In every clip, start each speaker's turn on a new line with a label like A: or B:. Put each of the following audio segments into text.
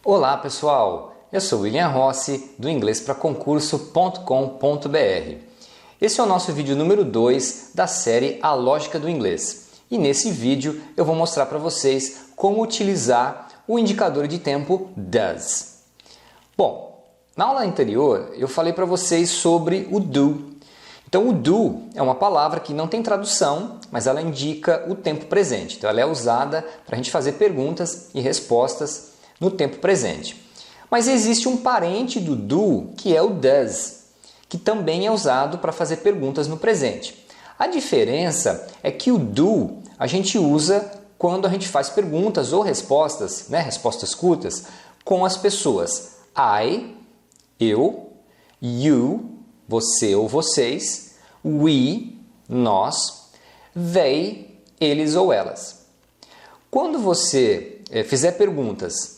A: Olá pessoal, eu sou William Rossi do inglespraconcurso.com.br. Esse é o nosso vídeo número 2 da série A Lógica do Inglês. E nesse vídeo eu vou mostrar para vocês como utilizar o indicador de tempo does. Bom, na aula anterior eu falei para vocês sobre o do. Então o do é uma palavra que não tem tradução, mas ela indica o tempo presente. Então ela é usada para a gente fazer perguntas e respostas no tempo presente. Mas existe um parente do do, que é o does, que também é usado para fazer perguntas no presente. A diferença é que o do a gente usa quando a gente faz perguntas ou respostas, respostas curtas, com as pessoas I, eu, you, você ou vocês, we, nós, they, eles ou elas. Quando você fizer perguntas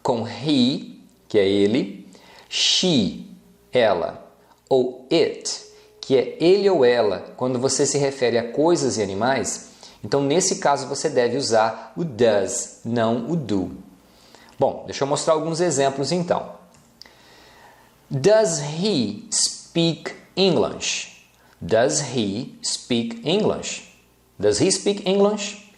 A: com he, que é ele, she, ela, ou it, que é ele ou ela, quando você se refere a coisas e animais, então nesse caso você deve usar o does, não o do. Bom, deixa eu mostrar alguns exemplos então. Does he speak English? Does he speak English? Does he speak English?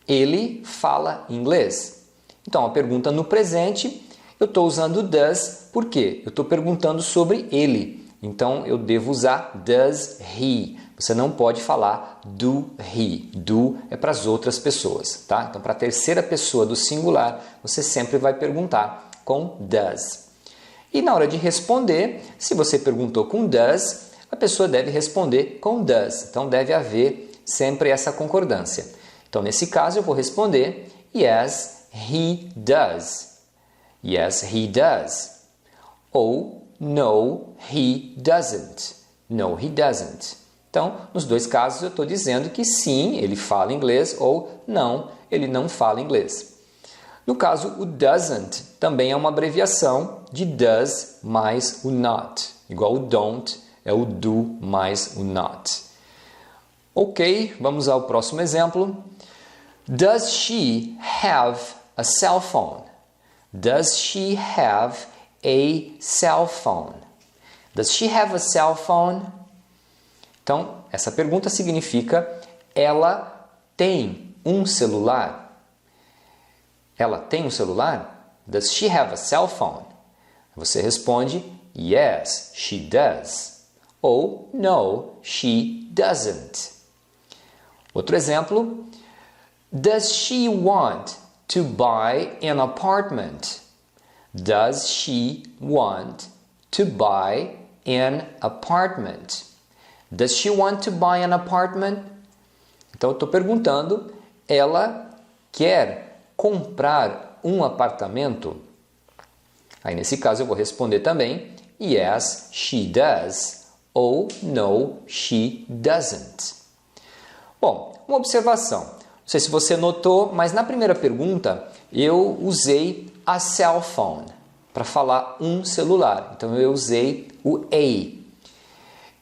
A: Ele fala inglês. Então, a pergunta no presente, eu estou usando does, por quê? Eu estou perguntando sobre ele. Então, eu devo usar does he. Você não pode falar do he. Do é para as outras pessoas, tá? Então, para a terceira pessoa do singular, você sempre vai perguntar com does. E na hora de responder, se você perguntou com does, a pessoa deve responder com does. Então, deve haver sempre essa concordância. Então, nesse caso, eu vou responder yes, he does. Yes, he does. Ou no, he doesn't. No, he doesn't. Então, nos dois casos eu estou dizendo que sim, ele fala inglês ou não, ele não fala inglês. No caso, o doesn't também é uma abreviação de does mais o not. Igual o don't é o do mais o not. Ok, vamos ao próximo exemplo. Does she have a cell phone? Does she have a cell phone? Does she have a cell phone? Então, essa pergunta significa ela tem um celular? Ela tem um celular? Does she have a cell phone? Você responde yes, she does. Ou no, she doesn't. Outro exemplo. Does she want to buy an apartment? Does she want to buy an apartment? Does she want to buy an apartment? Então, eu estou perguntando, ela quer comprar um apartamento? Aí, nesse caso, eu vou responder também, yes, she does, ou no, she doesn't. Bom, uma observação. Não sei se você notou, mas na primeira pergunta eu usei a cell phone para falar um celular. Então eu usei o a.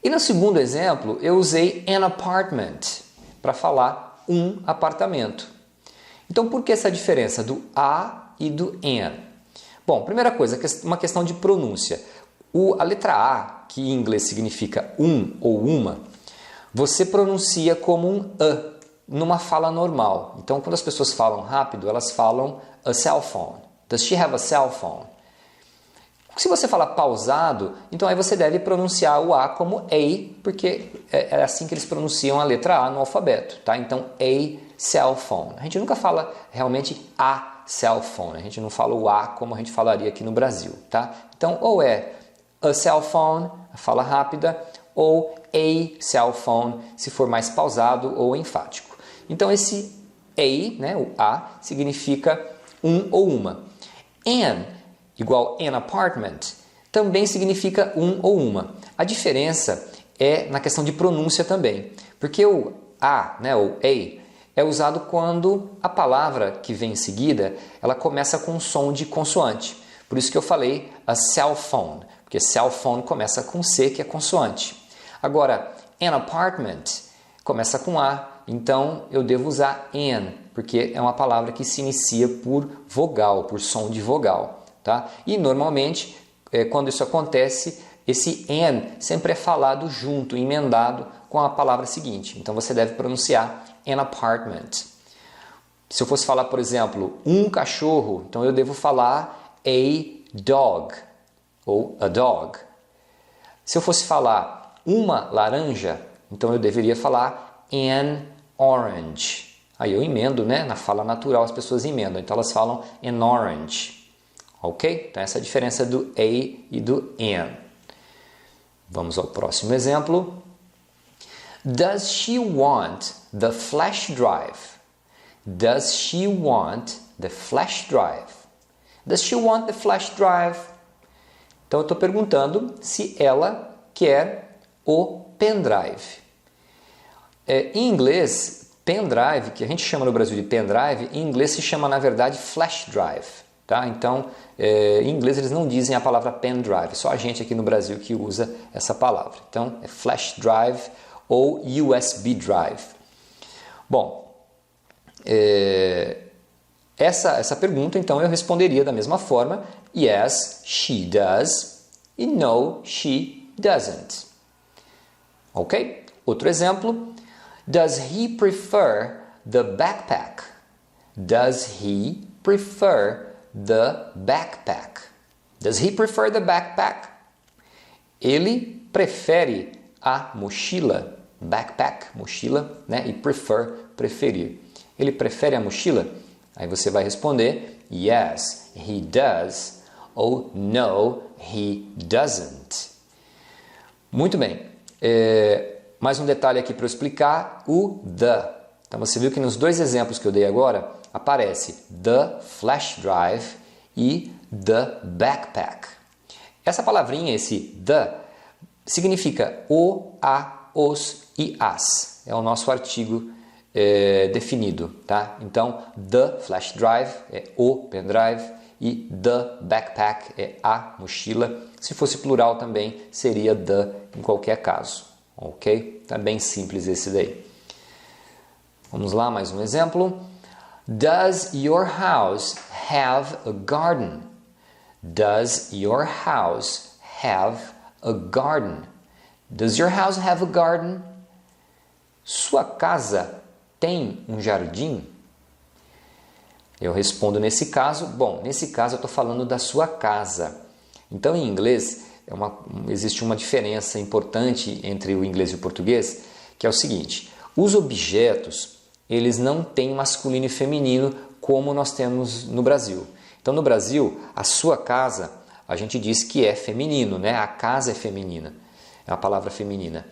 A: E no segundo exemplo eu usei an apartment para falar um apartamento. Então por que essa diferença do a e do an? Bom, primeira coisa, uma questão de pronúncia. A letra A, que em inglês significa um ou uma, você pronuncia como um a numa fala normal. Então, quando as pessoas falam rápido, elas falam a cell phone. Does she have a cell phone? Se você falar pausado, então aí você deve pronunciar o A como a, porque é assim que eles pronunciam a letra A no alfabeto, tá? Então, a cell phone. A gente nunca fala realmente a cell phone. A gente não fala o A como a gente falaria aqui no Brasil, tá? Então, ou é a cell phone, a fala rápida, ou a cell phone, se for mais pausado ou enfático. Então, esse a, o A, significa um ou uma. An, igual an apartment, também significa um ou uma. A diferença é na questão de pronúncia também. Porque o A, o a, é usado quando a palavra que vem em seguida, ela começa com um som de consoante. Por isso que eu falei a cell phone, porque cell phone começa com C, que é consoante. Agora, an apartment começa com A, então eu devo usar an. porque é uma palavra que se inicia por vogal, por som de vogal, tá? E normalmente, quando isso acontece, esse an sempre é falado junto, emendado com a palavra seguinte. Então você deve pronunciar an apartment. Se eu fosse falar, por exemplo, um cachorro, então eu devo falar a dog ou a dog. Se eu fosse falar uma laranja, então eu deveria falar an orange. Aí eu emendo, né? Na fala natural as pessoas emendam, então elas falam an orange. Ok? Então essa é a diferença do a e do an. Vamos ao próximo exemplo. Does she want the flash drive? Does she want the flash drive? Does she want the flash drive? Então eu estou perguntando se ela quer o pendrive. Em inglês, pendrive, que a gente chama no Brasil de pendrive, em inglês se chama na verdade flash drive. Tá? Então, em inglês eles não dizem a palavra pendrive, só a gente aqui no Brasil que usa essa palavra. Então, é flash drive ou USB drive. Bom, essa pergunta, então, eu responderia da mesma forma: yes, she does, e no, she doesn't. Ok? Outro exemplo. Does he prefer the backpack? Does he prefer the backpack? Does he prefer the backpack? Ele prefere a mochila. Backpack, mochila, né? E prefer, preferir. Ele prefere a mochila? Aí você vai responder yes, he does, ou no, he doesn't. Muito bem. Mais um detalhe aqui para eu explicar, o the. Então você viu que nos dois exemplos que eu dei agora, aparece the flash drive e the backpack. Essa palavrinha, esse the, significa o, a, os e as. É o nosso artigo definido, tá? Então, the flash drive é o pendrive e the backpack é a mochila. Se fosse plural também seria the em qualquer caso, ok? Tá bem simples esse daí. Vamos lá, mais um exemplo. Does your house have a garden? Does your house have a garden? Does your house have a garden? Sua casa tem um jardim? Eu respondo nesse caso, nesse caso eu estou falando da sua casa. Então em inglês existe uma diferença importante entre o inglês e o português, que é o seguinte: os objetos, eles não têm masculino e feminino como nós temos no Brasil. Então no Brasil, a sua casa, a gente diz que é feminino, né? A casa é feminina, é uma palavra feminina.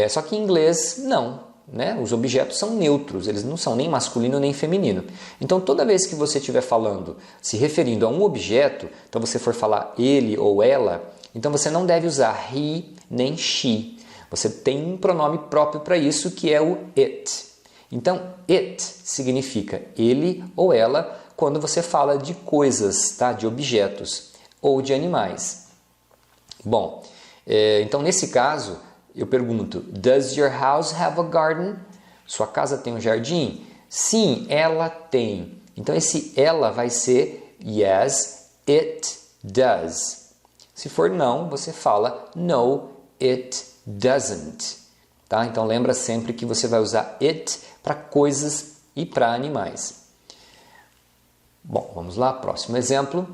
A: Só que em inglês, não. Né? Os objetos são neutros, eles não são nem masculino nem feminino. Então toda vez que você estiver falando, se referindo a um objeto, então você for falar ele ou ela, então você não deve usar he nem she. Você tem um pronome próprio para isso, que é o it. Então it significa ele ou ela quando você fala de coisas, tá? De objetos ou de animais. Bom, então nesse caso eu pergunto, does your house have a garden? Sua casa tem um jardim? Sim, ela tem. Então esse ela vai ser yes, it does. Se for não, você fala no, it doesn't. Tá? Então lembra sempre que você vai usar it para coisas e para animais. Bom, vamos lá, próximo exemplo.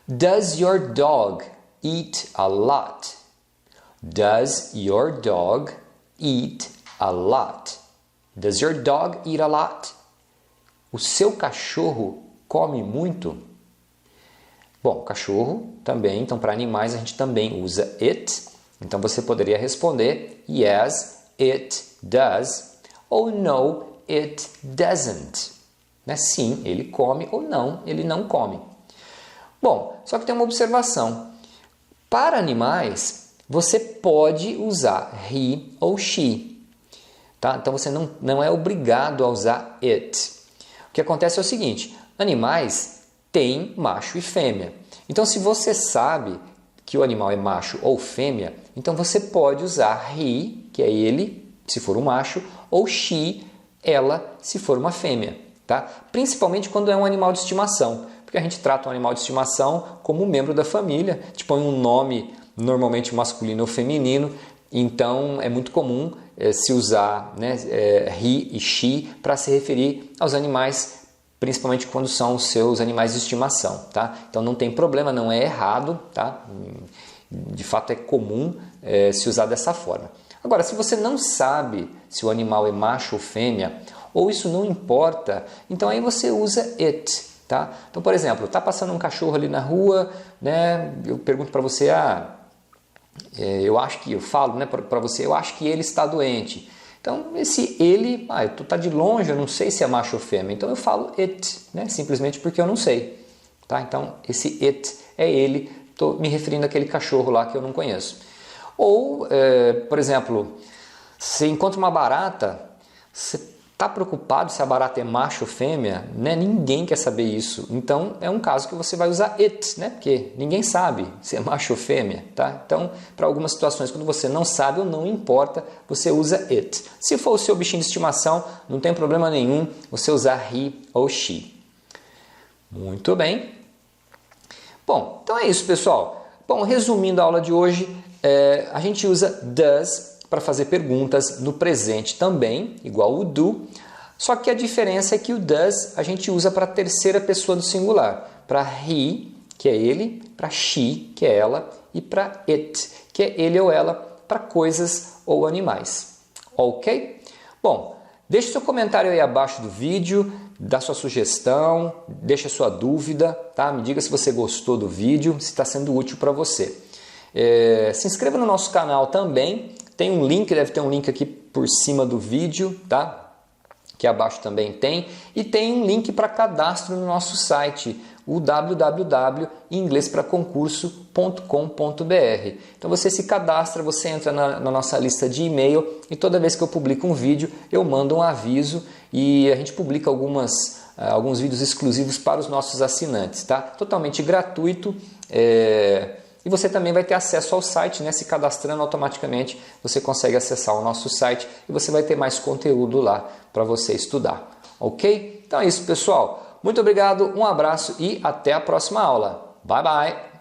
A: Does your dog eat a lot? Does your dog eat a lot? Does your dog eat a lot? O seu cachorro come muito? Bom, cachorro também, então para animais a gente também usa it. Então você poderia responder yes, it does, ou no, it doesn't. Né? Sim, ele come, ou não, ele não come. Bom, só que tem uma observação. Para animais, você pode usar he ou she. Tá? Então você não é obrigado a usar it. O que acontece é o seguinte, animais têm macho e fêmea. Então se você sabe que o animal é macho ou fêmea, então você pode usar he, que é ele, se for um macho, ou she, ela, se for uma fêmea. tá? Principalmente quando é um animal de estimação, porque a gente trata um animal de estimação como um membro da família, te põe um nome normalmente masculino ou feminino, então é muito comum se usar, né, he e she para se referir aos animais, principalmente quando são os seus animais de estimação, tá? Então não tem problema, não é errado, tá? De fato é comum se usar dessa forma. Agora, se você não sabe se o animal é macho ou fêmea, ou isso não importa, então aí você usa it, tá? Então, por exemplo, está passando um cachorro ali na rua, né? Eu pergunto para você, eu acho que, eu falo, né, para você, eu acho que ele está doente. Então, esse ele, tu tá de longe, eu não sei se é macho ou fêmea, então eu falo it, né? Simplesmente porque eu não sei, tá? Então, esse it é ele, estou me referindo àquele cachorro lá que eu não conheço. Ou, por exemplo, você encontra uma barata, você está preocupado se a barata é macho ou fêmea? Né? Ninguém quer saber isso. Então, é um caso que você vai usar it, né? Porque ninguém sabe se é macho ou fêmea. Tá? Então, para algumas situações, quando você não sabe ou não importa, você usa it. Se for o seu bichinho de estimação, não tem problema nenhum você usar he ou she. Muito bem. Bom, então é isso, pessoal. Bom, resumindo a aula de hoje, a gente usa does para fazer perguntas no presente também, igual o do, só que a diferença é que o does a gente usa para a terceira pessoa do singular, para he, que é ele, para she, que é ela, e para it, que é ele ou ela, para coisas ou animais. Ok? Bom, deixe seu comentário aí abaixo do vídeo, dá sua sugestão, deixa sua dúvida, tá? Me diga se você gostou do vídeo, se está sendo útil para você. Se inscreva no nosso canal também, tem um link, deve ter um link aqui por cima do vídeo, tá? Que abaixo também tem, e tem um link para cadastro no nosso site, o www.inglespraconcurso.com.br. Então você se cadastra, você entra na nossa lista de e-mail e toda vez que eu publico um vídeo eu mando um aviso e a gente publica alguns vídeos exclusivos para os nossos assinantes, tá? Totalmente gratuito. E você também vai ter acesso ao site, né? Se cadastrando automaticamente, você consegue acessar o nosso site e você vai ter mais conteúdo lá para você estudar. Ok? Então é isso, pessoal. Muito obrigado, um abraço e até a próxima aula. Bye, bye!